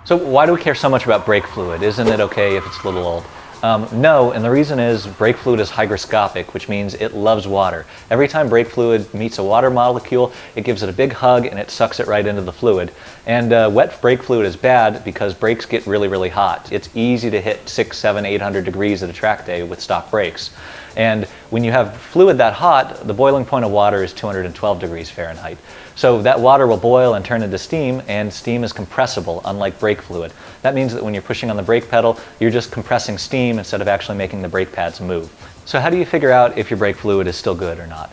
So why do we care so much about brake fluid? Isn't it okay if it's a little old? No, and the reason is brake fluid is hygroscopic, which means it loves water. Every time brake fluid meets a water molecule, it gives it a big hug and it sucks it right into the fluid. And wet brake fluid is bad because brakes get really, really hot. It's easy to hit 600, 700, 800 degrees at a track day with stock brakes. And when you have fluid that hot, the boiling point of water is 212 degrees Fahrenheit. So that water will boil and turn into steam, and steam is compressible, unlike brake fluid. That means that when you're pushing on the brake pedal, you're just compressing steam instead of actually making the brake pads move. So how do you figure out if your brake fluid is still good or not?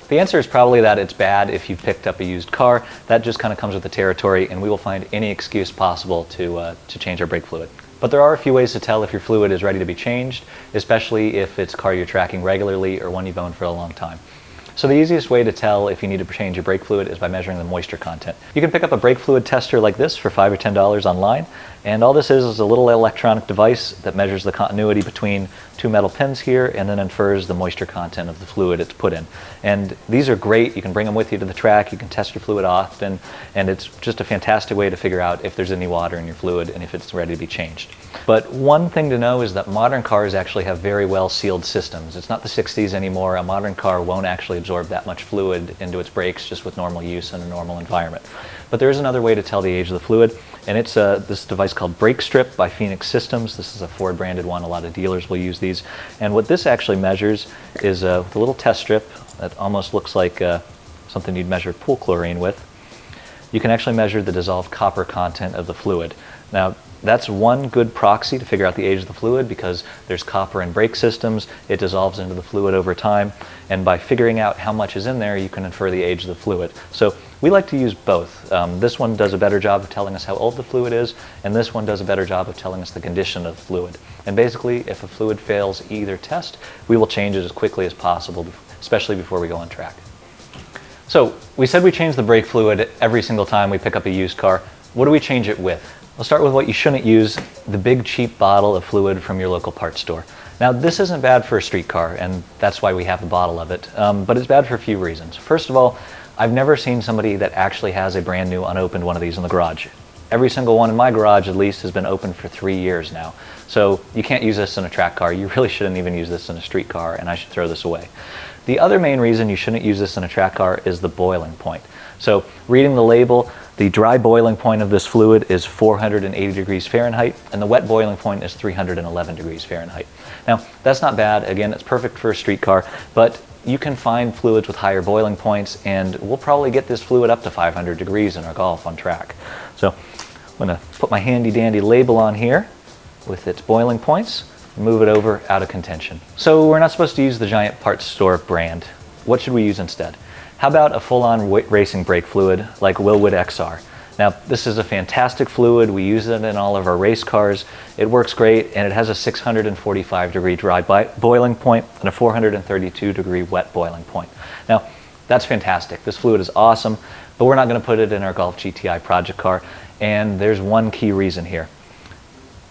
The answer is probably that it's bad if you've picked up a used car. That just kind of comes with the territory, and we will find any excuse possible to change our brake fluid. But there are a few ways to tell if your fluid is ready to be changed, especially if it's a car you're tracking regularly or one you've owned for a long time. So the easiest way to tell if you need to change your brake fluid is by measuring the moisture content. You can pick up a brake fluid tester like this for $5 or $10 online, and all this is a little electronic device that measures the continuity between two metal pins here and then infers the moisture content of the fluid it's put in. And these are great. You can bring them with you to the track, you can test your fluid often, and it's just a fantastic way to figure out if there's any water in your fluid and if it's ready to be changed. But one thing to know is that modern cars actually have very well sealed systems. It's not the 60s anymore. A modern car won't actually absorb that much fluid into its brakes just with normal use in a normal environment. But there is another way to tell the age of the fluid, and it's this device called Brake Strip by Phoenix Systems. This is a Ford branded one. A lot of dealers will use these. And what this actually measures is with a little test strip that almost looks like something you'd measure pool chlorine with. You can actually measure the dissolved copper content of the fluid. Now, that's one good proxy to figure out the age of the fluid because there's copper in brake systems. It dissolves into the fluid over time, and by figuring out how much is in there, you can infer the age of the fluid. So we like to use both. This one does a better job of telling us how old the fluid is, and this one does a better job of telling us the condition of the fluid. And basically, if a fluid fails either test, we will change it as quickly as possible, especially before we go on track. So we said we change the brake fluid every single time we pick up a used car. What do we change it with? We'll start with what you shouldn't use, the big cheap bottle of fluid from your local parts store. Now this isn't bad for a street car, and that's why we have a bottle of it, but it's bad for a few reasons. First of all, I've never seen somebody that actually has a brand new unopened one of these in the garage. Every single one in my garage at least has been open for 3 years now. So you can't use this in a track car. You really shouldn't even use this in a street car, and I should throw this away. The other main reason you shouldn't use this in a track car is the boiling point. So reading the label, the dry boiling point of this fluid is 480 degrees Fahrenheit, and the wet boiling point is 311 degrees Fahrenheit. Now, that's not bad. Again, it's perfect for a street car, but you can find fluids with higher boiling points, and we'll probably get this fluid up to 500 degrees in our Golf on track. So I'm going to put my handy dandy label on here with its boiling points and move it over out of contention. So we're not supposed to use the giant parts store brand. What should we use instead? How about a full-on racing brake fluid like Wilwood XR? Now, this is a fantastic fluid. We use it in all of our race cars. It works great, and it has a 645 degree dry boiling point and a 432 degree wet boiling point. Now, that's fantastic. This fluid is awesome, but we're not going to put it in our Golf GTI project car, and there's one key reason here.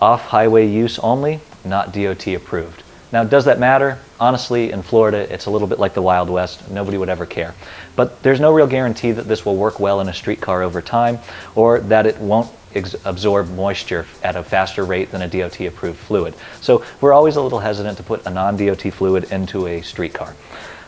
Off-highway use only, not DOT approved. Now, does that matter? Honestly, in Florida, it's a little bit like the Wild West. Nobody would ever care. But there's no real guarantee that this will work well in a street car over time, or that it won't absorb moisture at a faster rate than a DOT-approved fluid. So we're always a little hesitant to put a non-DOT fluid into a street car.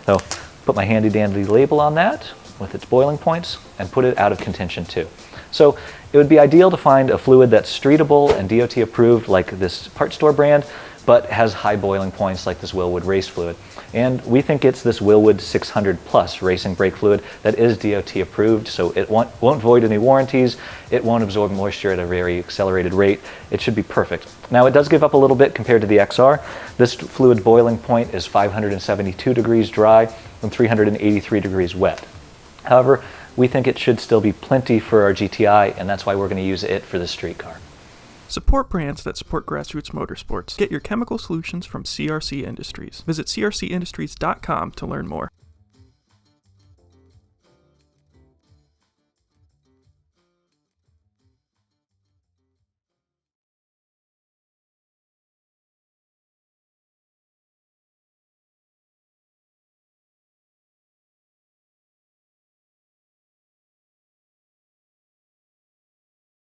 So put my handy-dandy label on that with its boiling points and put it out of contention too. So it would be ideal to find a fluid that's streetable and DOT approved like this parts store brand, but has high boiling points like this Wilwood race fluid. And we think it's this Wilwood 600 Plus racing brake fluid that is DOT approved, so it won't void any warranties, it won't absorb moisture at a very accelerated rate. It should be perfect. Now, it does give up a little bit compared to the XR. This fluid boiling point is 572 degrees dry and 383 degrees wet. However, we think it should still be plenty for our GTI, and that's why we're going to use it for the street car. Support brands that support grassroots motorsports. Get your chemical solutions from CRC Industries. Visit crcindustries.com to learn more.